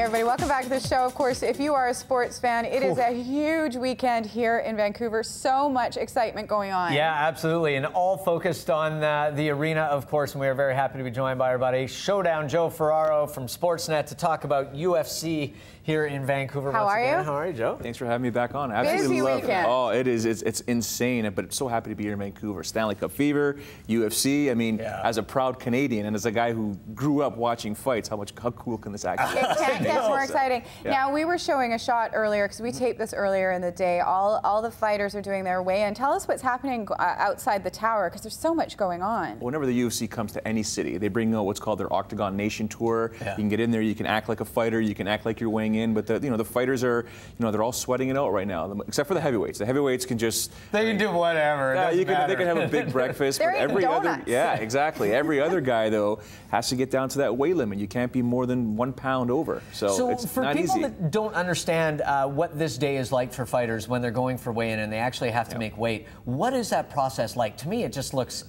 everybody. Welcome back to the show. Of course, if you are a sports fan, it is a huge weekend here in Vancouver. So much excitement going on. Yeah, absolutely. And all focused on the arena, of course. And we are very happy to be joined by our buddy Showdown, Joe Ferraro from Sportsnet to talk about UFC here in Vancouver. How are you? How are you, Joe? Thanks for having me back on. I Busy absolutely love weekend. it. Oh, it is. It's insane, but so happy to be here in Vancouver. Stanley Cup fever, UFC. I mean, as a proud Canadian and as a guy who grew up watching fights, how cool can this actually be? It can't get more exciting. Yeah. Now, we were showing a shot earlier, because we taped this earlier in the day. All the fighters are doing their weigh-in. Tell us what's happening outside the tower, because there's so much going on. Whenever the UFC comes to any city, they bring out what's called their Octagon Nation Tour. You can get in there, you can act like a fighter, you can act like you're weighing in, but the fighters are, they're all sweating it out right now, except for the heavyweights. The heavyweights can just... They can do whatever. Yeah, they can have a big breakfast. They're but eating every donuts. other, yeah, exactly. Every other guy, though, has to get down to that weight limit. You can't be more than 1 pound over. So it's for not people easy. that don't understand what this day is like for fighters when they're going for weigh-in and they actually have to make weight, what is that process like? To me, it just looks,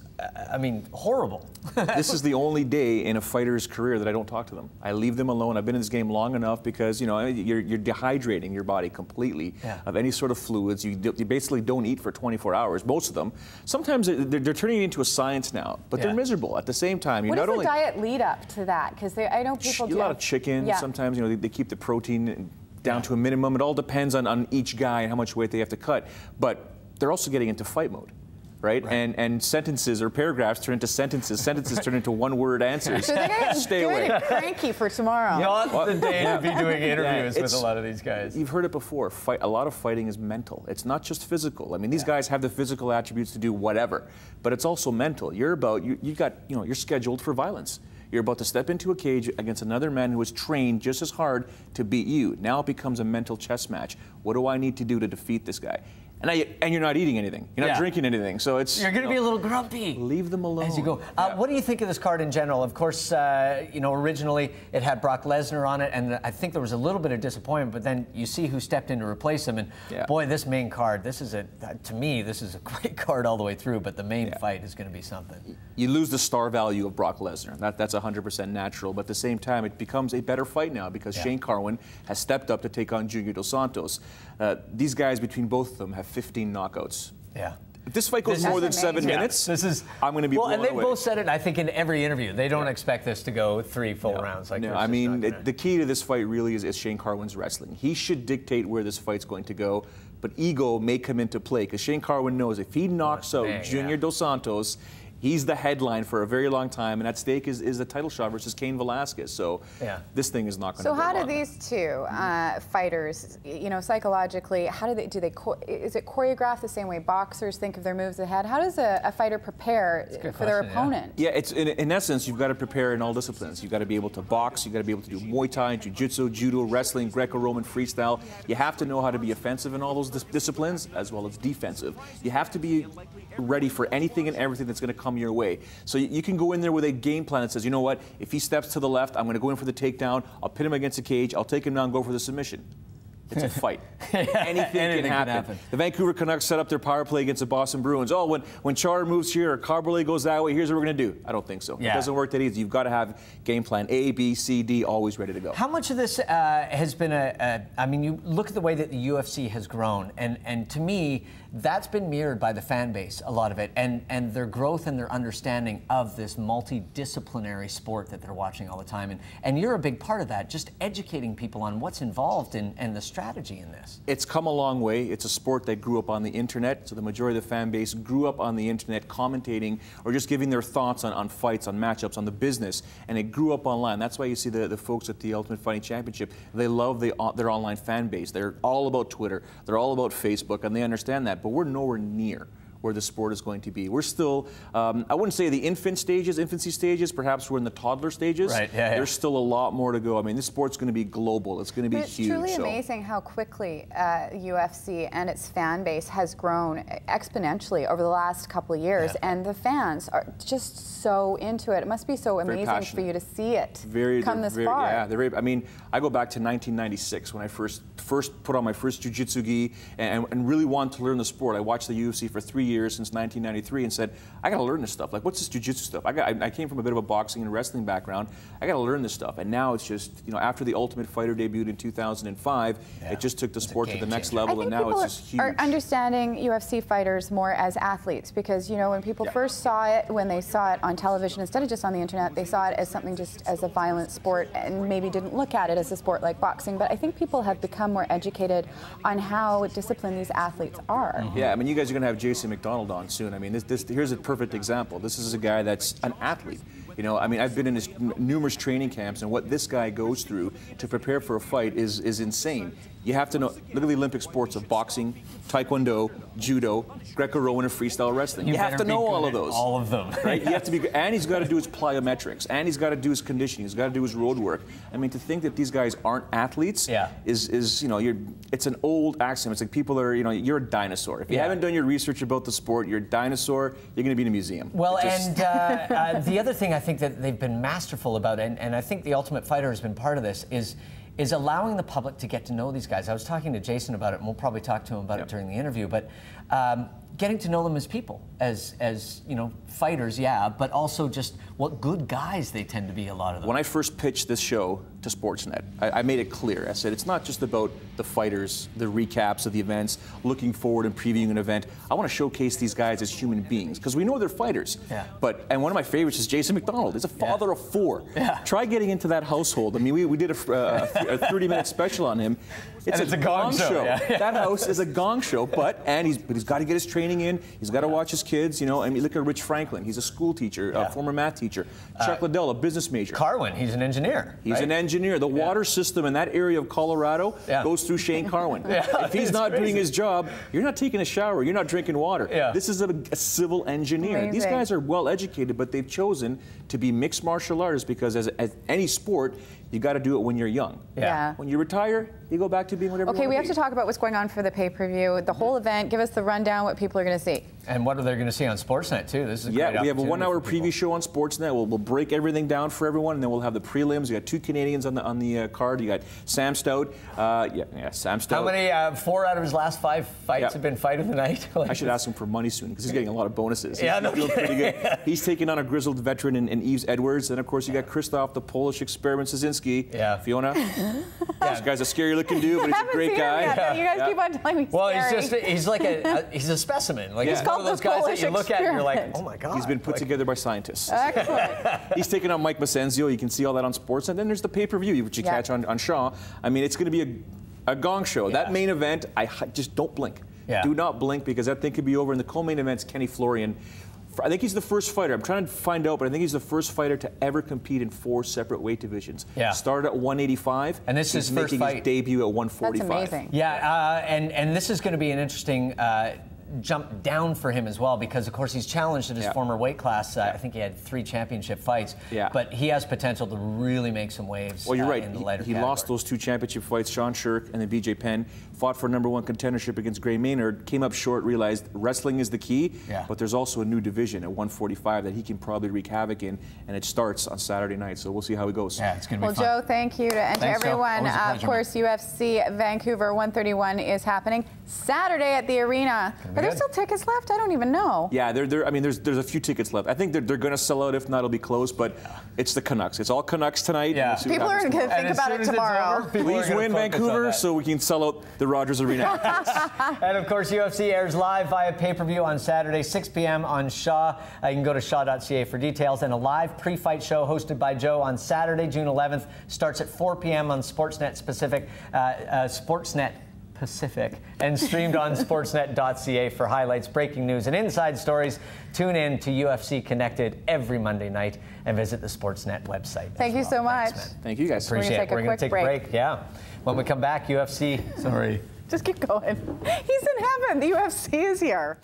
horrible. This is the only day in a fighter's career that I don't talk to them. I leave them alone. I've been in this game long enough because, you're dehydrating your body completely of any sort of fluids. You basically don't eat for 24 hours, most of them. Sometimes they're turning it into a science now, but they're miserable at the same time. What does the diet lead up to that? Because I know people do a lot of chicken. Sometimes, they keep the protein down to a minimum. It all depends on each guy and how much weight they have to cut. But they're also getting into fight mode. Right? And sentences or paragraphs turn into sentences. Sentences turn into one-word answers. So they're going Stay to away. get cranky for tomorrow. Not the day to be doing interviews with a lot of these guys. You've heard it before. A lot of fighting is mental. It's not just physical. I mean, these guys have the physical attributes to do whatever, but it's also mental. You're scheduled for violence. You're about to step into a cage against another man who is trained just as hard to beat you. Now it becomes a mental chess match. What do I need to do to defeat this guy? And you're not eating anything. You're not drinking anything. So it's... You're going to be a little grumpy. Leave them alone. As you go. What do you think of this card in general? Of course, originally it had Brock Lesnar on it, and I think there was a little bit of disappointment, but then you see who stepped in to replace him, and boy, this main card, to me, this is a great card all the way through, but the main fight is going to be something. You lose the star value of Brock Lesnar. That's 100% natural, but at the same time, it becomes a better fight now because Shane Carwin has stepped up to take on Junior Dos Santos. These guys, between both of them, have 15 knockouts. Yeah. If this fight goes more than 7 minutes, I'm going to be blown away. And they've both said it, I think, in every interview. They don't expect this to go 3 full rounds. No, I mean, the key to this fight really is Shane Carwin's wrestling. He should dictate where this fight's going to go, but ego may come into play because Shane Carwin knows if he knocks out Junior Dos Santos, he's the headline for a very long time, and at stake is the title shot versus Cain Velasquez. So this thing is not going to go So how do long. these two fighters, psychologically, is it choreographed the same way boxers think of their moves ahead? How does a fighter prepare for their opponent? Yeah, it's in essence, you've got to prepare in all disciplines. You've got to be able to box, you've got to be able to do Muay Thai, Jiu-Jitsu, Judo, wrestling, Greco-Roman, freestyle. You have to know how to be offensive in all those disciplines as well as defensive. You have to be ready for anything and everything that's going to come your way. So you can go in there with a game plan that says, you know what, if he steps to the left, I'm going to go in for the takedown, I'll pin him against the cage, I'll take him down and go for the submission. It's a fight. Anything can happen. The Vancouver Canucks set up their power play against the Boston Bruins. Oh, when Char moves here or Carberley goes that way, here's what we're going to do. I don't think so. It doesn't work that easy. You've got to have game plan A, B, C, D, always ready to go. How much of this has been you look at the way that the UFC has grown, and to me, that's been mirrored by the fan base, a lot of it, and their growth and their understanding of this multidisciplinary sport that they're watching all the time. And you're a big part of that, just educating people on what's involved and the strategy in this. It's come a long way. It's a sport that grew up on the internet, so the majority of the fan base grew up on the internet commentating or just giving their thoughts on fights, on matchups, on the business, and it grew up online. That's why you see the folks at the Ultimate Fighting Championship, they love their online fan base. They're all about Twitter, they're all about Facebook, and they understand that, but we're nowhere near where the sport is going to be. We're still, I wouldn't say the infancy stages, perhaps we're in the toddler stages. Right, There's still a lot more to go. I mean, this sport's going to be global. It's going to be huge. It's truly amazing how quickly UFC and its fan base has grown exponentially over the last couple of years, and the fans are just so into it. It must be so amazing for you to see it come this far. Yeah, I mean, I go back to 1996 when I first put on my first jiu-jitsu gi and really wanted to learn the sport. I watched the UFC for 3 years since 1993 and said, I got to learn this stuff. Like, what's this jiu-jitsu stuff? I came from a bit of a boxing and wrestling background. I got to learn this stuff. And now it's just, you know, after the Ultimate Fighter debuted in 2005, it just took the sport to the next level, and now it's just huge. Are understanding UFC fighters more as athletes, because, you know, when people first saw it, when they saw it on television instead of just on the internet, they saw it as something just as a violent sport and maybe didn't look at it as a sport like boxing. But I think people have become more educated on how disciplined these athletes are. Yeah, I mean, you guys are going to have Jason McDonald on soon. I mean, here's a perfect example. This is a guy that's an athlete. You know, I mean, I've been in his numerous training camps, and what this guy goes through to prepare for a fight is insane. You have to know, look at the Olympic sports of boxing, taekwondo, judo, Greco-Roman, and freestyle wrestling. You have to know all of those. All of them. Right? You have to be, and he's got to do his plyometrics, and he's got to do his conditioning, he's got to do his road work. I mean, to think that these guys aren't athletes is you know, it's an old axiom. It's like people are, you know, you're a dinosaur. If you haven't done your research about the sport, you're a dinosaur, you're going to be in a museum. Well, and the other thing I think that they've been masterful about, and I think the Ultimate Fighter has been part of this, is allowing the public to get to know these guys. I was talking to Jason about it, and we'll probably talk to him about it during the interview, but getting to know them as people, as you know, fighters, but also just what good guys they tend to be, a lot of them. When I first pitched this show to Sportsnet, I made it clear. I said, it's not just about the fighters, the recaps of the events, looking forward and previewing an event. I want to showcase these guys as human beings, because we know they're fighters. And one of my favorites is Jason McDonald. He's a father of 4. Try getting into that household. I mean, we did a 30-minute special on him. It's a gong show. That house is a gong show, but he's got to get his training in. He's got to watch his kids. You know, I mean, look at Rich Franklin. He's a school teacher, a former math teacher. Chuck Liddell, a business major. Carwin, he's an engineer. He's an engineer. The water system in that area of Colorado goes through Shane Carwin. If he's not doing his job, you're not taking a shower. You're not drinking water. This is a civil engineer. Amazing. These guys are well educated, but they've chosen to be mixed martial artists because, as any sport, you got to do it when you're young. When you retire, you go back to being whatever you want to be. We have to talk about what's going on for the pay-per-view, the whole event. Give us the rundown, what people are going to see. And what are they going to see on Sportsnet, too? This is a great we have a 1-hour preview show on Sportsnet. We'll break everything down for everyone, and then we'll have the prelims. You got 2 Canadians on the card. You got Sam Stout. Sam Stout. How many? 4 out of his last 5 fights have been fight of the night. I should ask him for money soon, because he's getting a lot of bonuses. He's doing pretty good. He's taking on a grizzled veteran in Yves Edwards, and of course you got Krzysztof, the Polish experiment Szynski. Fiona. This guy's a scary-looking dude, but he's a great guy. You guys keep on telling me. Well, he's like he's a specimen. Like he's one of those guys that you look at and you're like, oh my God. He's been put together by scientists. Excellent. He's taking on Mike Macenzio. You can see all that on Sports. And then there's the pay-per-view, which you catch on Shaw. I mean, it's going to be a gong show. That main event, just don't blink. Do not blink, because that thing could be over. And the co-main event's Kenny Florian. I think he's the first fighter. I'm trying to find out, but I think he's the first fighter to ever compete in 4 separate weight divisions. Started at 185, and this is making his debut at 145. That's amazing. And this is going to be an interesting jump down for him as well, because of course he's challenged at his former weight class. I think he had 3 championship fights, but he has potential to really make some waves. Well, you're right. In the lighter he lost those 2 championship fights. Sean Shirk and then BJ Penn fought for #1 contendership against Gray Maynard, came up short, realized wrestling is the key, but there's also a new division at 145 that he can probably wreak havoc in, and it starts on Saturday night, so we'll see how it goes. It's going to be fun. Joe, thank you. And to everyone, of course, UFC Vancouver 131 is happening Saturday at the arena. Are there still tickets left? I don't even know. Yeah, I mean, there's a few tickets left. I think they're going to sell out. If not, it'll be closed. But it's the Canucks. It's all Canucks tonight. People are going to think about it tomorrow. Please win Vancouver so we can sell out the Rogers Arena. And of course, UFC airs live via pay-per-view on Saturday, 6 p.m. on Shaw. You can go to shaw.ca for details. And a live pre-fight show hosted by Joe on Saturday, June 11th, starts at 4 p.m. on Sportsnet Pacific, and streamed on sportsnet.ca for highlights, breaking news, and inside stories. Tune in to UFC Connected every Monday night and visit the Sportsnet website. Thank you so much. Thank you, guys. Appreciate it. We're going to take a break. When we come back, UFC. Just keep going. He's in heaven. The UFC is here.